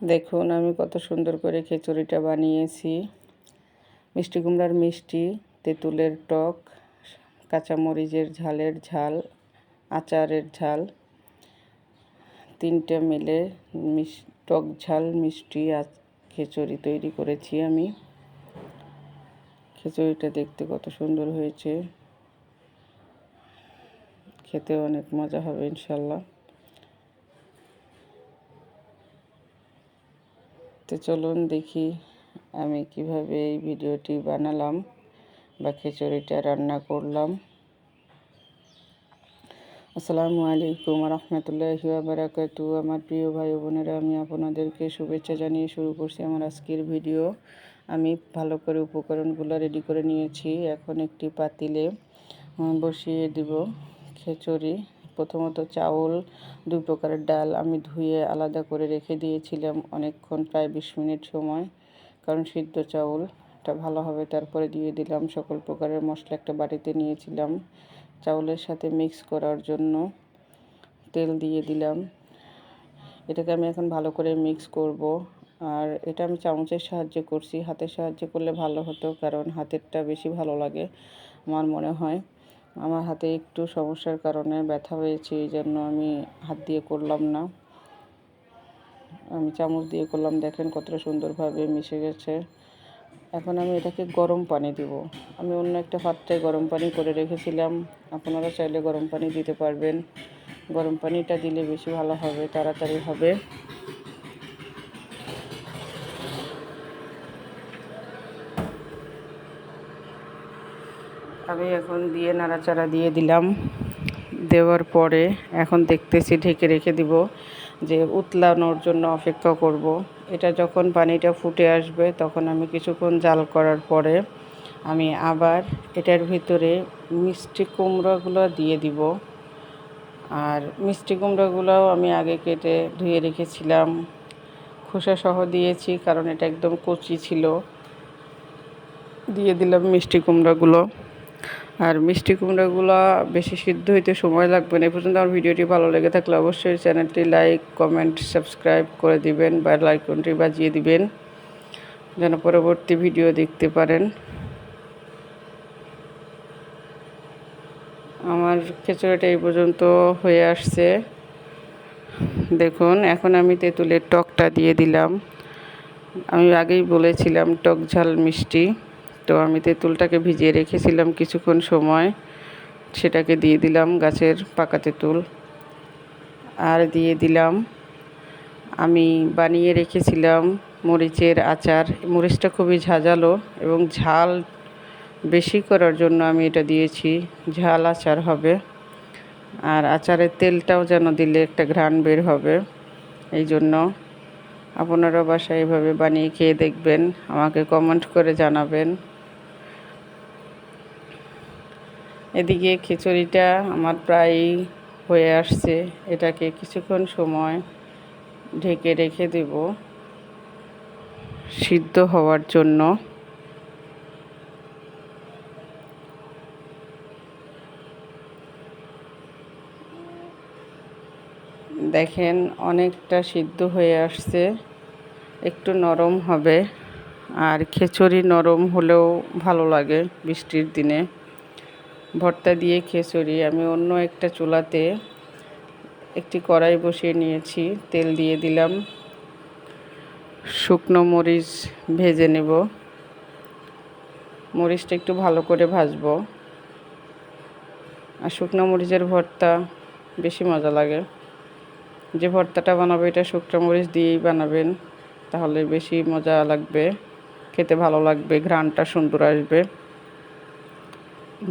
দেখুন আমি কত সুন্দর করে খিচুড়িটা বানিয়েছি। মিষ্টি কুমড়ার মিষ্টি, তেঁতুলের টক, কাঁচামরিচের ঝালের ঝাল, আচারের ঝাল, তিনটে মিলে টক ঝাল মিষ্টি খিচুড়ি তৈরি করেছি আমি। খিচুড়িটা দেখতে কত সুন্দর হয়েছে, খেতে অনেক মজা হবে ইনশাল্লাহ। তো চলুন দেখি আমি কিভাবে এই ভিডিওটি বানালাম বা খিচুড়িটা রান্না করলাম। আসসালামু আলাইকুম রহমতুল্লাহি ওয়া বারাকাতুহু। আমার প্রিয় ভাই বোনেরা, আমি আপনাদেরকে শুভেচ্ছা জানিয়ে শুরু করছি আমার আজকের ভিডিও। আমি ভালো করে উপকরণগুলো রেডি করে নিয়েছি। এখন একটি পাতিলে বসিয়ে দিব খিচুড়ি। প্রথমত চাউল, 2 প্রকারের ডাল আমি ধুয়ে আলাদা করে রেখে দিয়েছিলাম অনেকক্ষণ, প্রায় 20 মিনিট সময়, কারণ সিদ্ধ চাউলটা ভালো হবে। তারপরে দিয়ে দিলাম সকল প্রকারের মশলা, একটা বাটিতে নিয়েছিলাম। চাউলের সাথে মিক্স করার জন্য তেল দিয়ে দিলাম। এটাকে আমি এখন ভালো করে মিক্স করব। আর এটা আমি চামচের সাহায্যে করছি, হাতের সাহায্যে করলে ভালো হতো, কারণ হাতেরটা বেশি ভালো লাগে আমার মনে হয়। আমার হাতে একটু সমস্যার কারণে ব্যথা হয়েছে, এই জন্য আমি হাত দিয়ে করলাম না, আমি চামচ দিয়ে করলাম। দেখেন কতটা সুন্দরভাবে মিশে গেছে। এখন আমি এটাকে গরম পানি দিব। আমি অন্য একটা পাত্রে গরম পানি করে রেখেছিলাম, আপনারা চাইলে গরম পানি দিতে পারবেন। গরম পানিটা দিলে বেশি ভালো হবে, তাড়াতাড়ি হবে। আমি এখন দিয়ে নাড়াচাড়া দিয়ে দিলাম। দেওয়ার পরে এখন দেখতেছি ঢেকে রেখে দিব, যে উতলানোর জন্য অপেক্ষা করব। এটা যখন পানিটা ফুটে আসবে তখন আমি কিছুক্ষণ জাল করার পরে আমি আবার এটার ভিতরে মিষ্টি কুমড়োগুলো দিয়ে দিব। আর মিষ্টি কুমড়োগুলোও আমি আগে কেটে ধুয়ে রেখেছিলাম, খোসাসহ দিয়েছি, কারণ এটা একদম কচি ছিল। দিয়ে দিলাম মিষ্টি কুমড়োগুলো। আর মিষ্টি কুমড়োগুলো বেশি সিদ্ধ হইতে সময় লাগবে না। এই পর্যন্ত আমার ভিডিওটি ভালো লেগে থাকলে অবশ্যই চ্যানেলটি লাইক, কমেন্ট, সাবস্ক্রাইব করে দিবেন বা আইকনটি বাজিয়ে দিবেন, যেন পরবর্তী ভিডিও দেখতে পারেন। আমার খিচুড়িটা এই পর্যন্ত হয়ে আসছে দেখুন। এখন আমি তেঁতুলের টকটা দিয়ে দিলাম। আমি আগেই বলেছিলাম টক ঝাল মিষ্টি, তো আমি তেঁতুলটাকে ভিজিয়ে রেখেছিলাম কিছুক্ষণ সময়, সেটাকে দিয়ে দিলাম, গাছের পাকা তেঁতুল। আর দিয়ে দিলাম আমি বানিয়ে রেখেছিলাম মরিচের আচার। মরিচটা খুবই ঝাঁঝালো এবং ঝাল বেশি করার জন্য আমি এটা দিয়েছি, ঝাল আচার হবে। আর আচারের তেলটাও যেন দিলে একটা ঘ্রাণ বের হবে, এই জন্য আপনারা বাসায় এভাবে বানিয়ে খেয়ে দেখবেন, আমাকে কমেন্ট করে জানাবেন। এদিকে খিচুড়িটা আমার প্রায় হয়ে আসছে, এটাকে কিছুক্ষণ সময় ঢেকে রেখে দেব সিদ্ধ হওয়ার জন্য। দেখেন অনেকটা সিদ্ধ হয়ে আসছে, একটু নরম হবে। আর খিচুড়ি নরম হলেও ভালো লাগে বৃষ্টির দিনে। ভর্তা দিয়ে খিচুড়ি আমি অন্য একটা চুলাতে একটি কড়াই বসিয়ে নিয়েছি, তেল দিয়ে দিলাম, শুকনো মরিচ ভেজে নেব। মরিচটা একটু ভালো করে ভাজবো। আর শুকনো মরিচের ভর্তা বেশি মজা লাগে। যে ভর্তাটা বানাবে এটা শুকনো মরিচ দিয়েই বানাবেন, তাহলে বেশি মজা লাগবে, খেতে ভালো লাগবে, ঘ্রাণটা সুন্দর আসবে।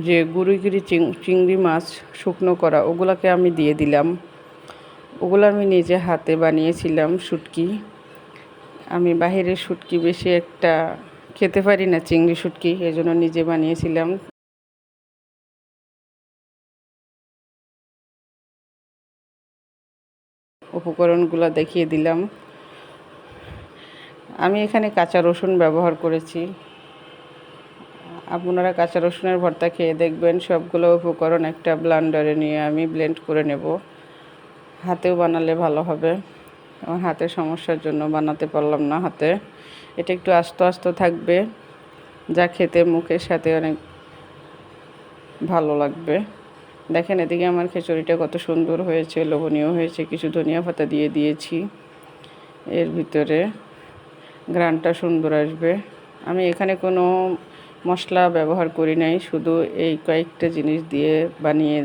যে গুঁড়ি চিংড়ি মাছ শুকনো করা, ওগুলাকে আমি দিয়ে দিলাম। ওগুলো আমি নিজে হাতে বানিয়েছিলাম শুটকি। আমি বাহিরের শুটকি বেশি একটা খেতে পারি না, চিংড়ি শুটকি, এই জন্য নিজে বানিয়েছিলাম। উপকরণগুলো দেখিয়ে দিলাম। আমি এখানে কাঁচা রসুন ব্যবহার করেছি, আপনারা কাঁচা রসুনের ভর্তা খেয়ে দেখবেন। সবগুলো উপকরণ একটা ব্লেন্ডারে নিয়ে আমি ব্লেন্ড করে নেব, হাতেও বানালে ভালো হবে। আমার হাতের সমস্যার জন্য বানাতে পারলাম না হাতে। এটা একটু আস্ত আস্ত থাকবে, যা খেতে মুখের সাথে অনেক ভালো লাগবে। দেখেন এদিকে আমার খিচুড়িটা কত সুন্দর হয়েছে, লোভনীয় হয়েছে। কিছু ধনিয়া পাতা দিয়ে দিয়েছি এর ভিতরে, ঘ্রাণটা সুন্দর আসবে। আমি এখানে কোনো মশলা ব্যবহার করি নাই, শুধু এই কয়েকটা জিনিস দিয়ে বানিয়ে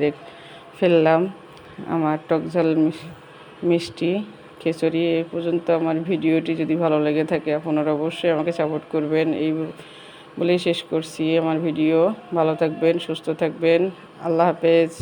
ফেললাম আমার টকঝাল মিষ্টি খিচুড়ি। এই পর্যন্ত আমার ভিডিওটি যদি ভালো লেগে থাকে আপনারা অবশ্যই আমাকে সাপোর্ট করবেন। এই বলেই শেষ করছি আমার ভিডিও। ভালো থাকবেন, সুস্থ থাকবেন। আল্লাহ হাফেজ।